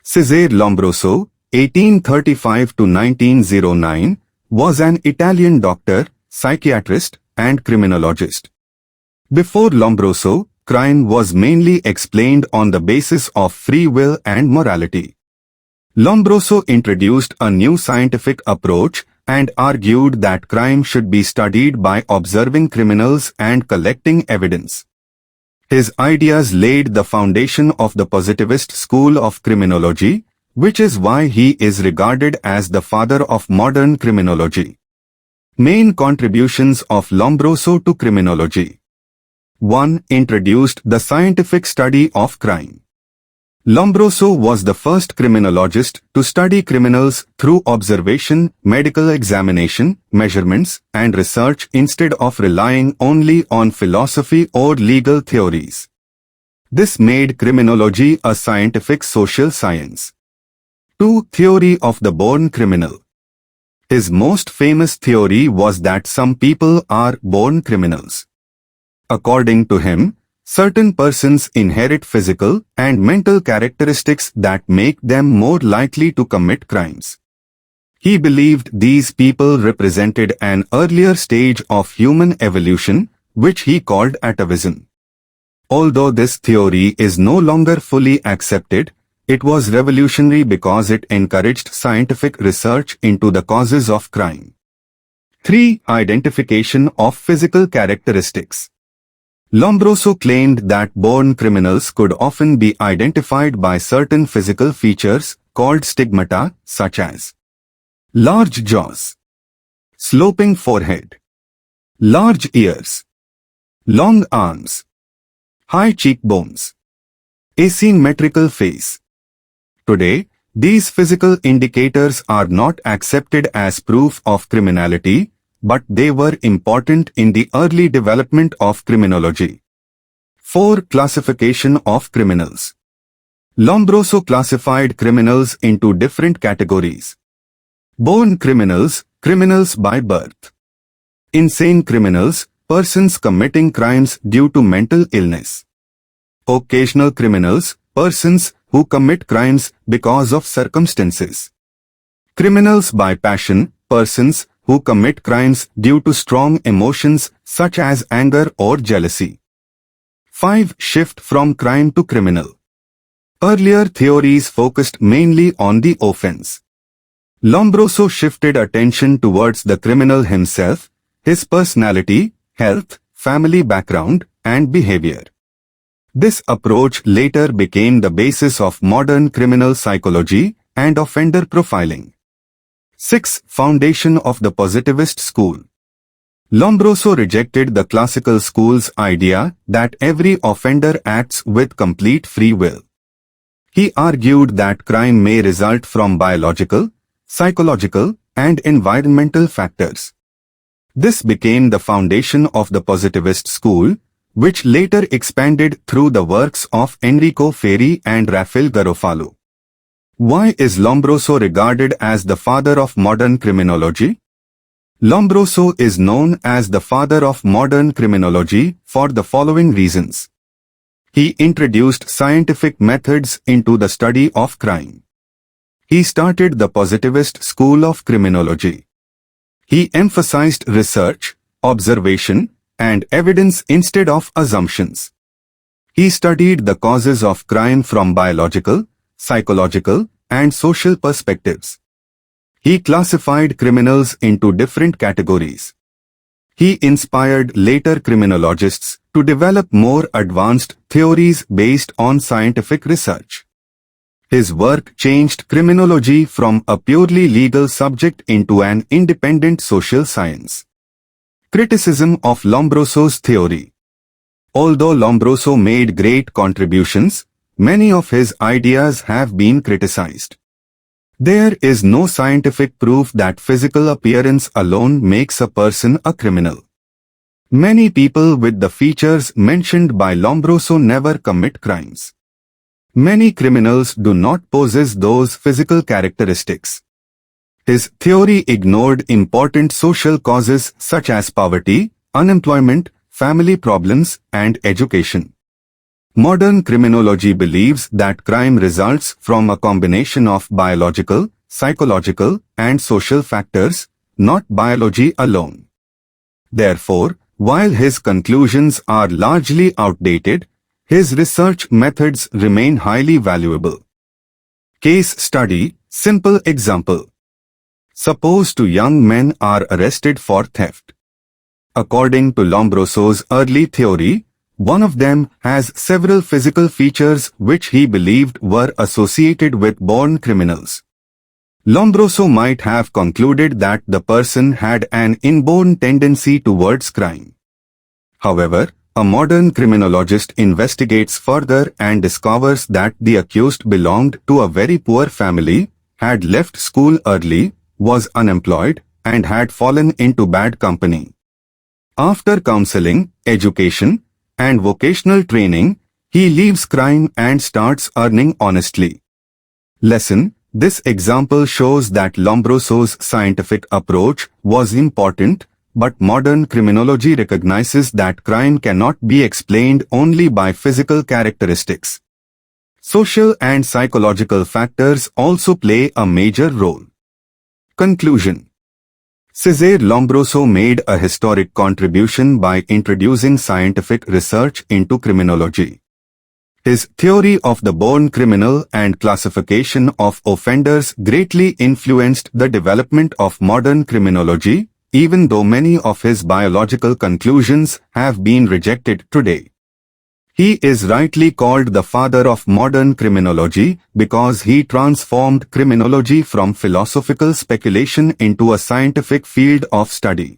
Cesare Lombroso, 1835 to 1909, was an Italian doctor, psychiatrist, and criminologist. Before Lombroso, crime was mainly explained on the basis of free will and morality. Lombroso introduced a new scientific approach and argued that crime should be studied by observing criminals and collecting evidence. His ideas laid the foundation of the positivist school of criminology, which is why he is regarded as the father of modern criminology. Main contributions of Lombroso to criminology. 1. Introduced the scientific study of crime. Lombroso was the first criminologist to study criminals through observation, medical examination, measurements, and research instead of relying only on philosophy or legal theories. This made criminology a scientific social science. 2. Theory of the born criminal. His most famous theory was that some people are born criminals. According to him, certain persons inherit physical and mental characteristics that make them more likely to commit crimes. He believed these people represented an earlier stage of human evolution, which he called atavism. Although this theory is no longer fully accepted, it was revolutionary because it encouraged scientific research into the causes of crime. 3. Identification of physical characteristics. Lombroso claimed that born criminals could often be identified by certain physical features called stigmata, such as large jaws, sloping forehead, large ears, long arms, high cheekbones, asymmetrical face. Today, these physical indicators are not accepted as proof of criminality, but they were important in the early development of criminology. 4. Classification of criminals. Lombroso classified criminals into different categories. Born criminals, criminals by birth. Insane criminals, persons committing crimes due to mental illness. Occasional criminals, persons who commit crimes because of circumstances. Criminals by passion, persons who commit crimes due to strong emotions such as anger or jealousy. 5. Shift from crime to criminal. Earlier theories focused mainly on the offense. Lombroso shifted attention towards the criminal himself, his personality, health, family background, and behavior. This approach later became the basis of modern criminal psychology and offender profiling. 6. Foundation of the positivist school. Lombroso rejected the classical school's idea that every offender acts with complete free will. He argued that crime may result from biological, psychological, and environmental factors. This became the foundation of the positivist school, which later expanded through the works of Enrico Ferri and Raffaele Garofalo. Why is Lombroso regarded as the father of modern criminology? Lombroso is known as the father of modern criminology for the following reasons. He introduced scientific methods into the study of crime. He started the positivist school of criminology. He emphasized research, observation, and evidence instead of assumptions. He studied the causes of crime from biological, psychological, and social perspectives. He classified criminals into different categories. He inspired later criminologists to develop more advanced theories based on scientific research. His work changed criminology from a purely legal subject into an independent social science. Criticism of Lombroso's theory. Although Lombroso made great contributions, many of his ideas have been criticized. There is no scientific proof that physical appearance alone makes a person a criminal. Many people with the features mentioned by Lombroso never commit crimes. Many criminals do not possess those physical characteristics. His theory ignored important social causes such as poverty, unemployment, family problems, and education. Modern criminology believes that crime results from a combination of biological, psychological, and social factors, not biology alone. Therefore, while his conclusions are largely outdated, his research methods remain highly valuable. Case study, simple example. Suppose two young men are arrested for theft. According to Lombroso's early theory, one of them has several physical features which he believed were associated with born criminals. Lombroso might have concluded that the person had an inborn tendency towards crime. However, a modern criminologist investigates further and discovers that the accused belonged to a very poor family, had left school early, was unemployed, and had fallen into bad company. After counseling, education, and vocational training, he leaves crime and starts earning honestly. Lesson: this example shows that Lombroso's scientific approach was important, but modern criminology recognizes that crime cannot be explained only by physical characteristics. Social and psychological factors also play a major role. Conclusion: Cesare Lombroso made a historic contribution by introducing scientific research into criminology. His theory of the born criminal and classification of offenders greatly influenced the development of modern criminology, even though many of his biological conclusions have been rejected today. He is rightly called the father of modern criminology because he transformed criminology from philosophical speculation into a scientific field of study.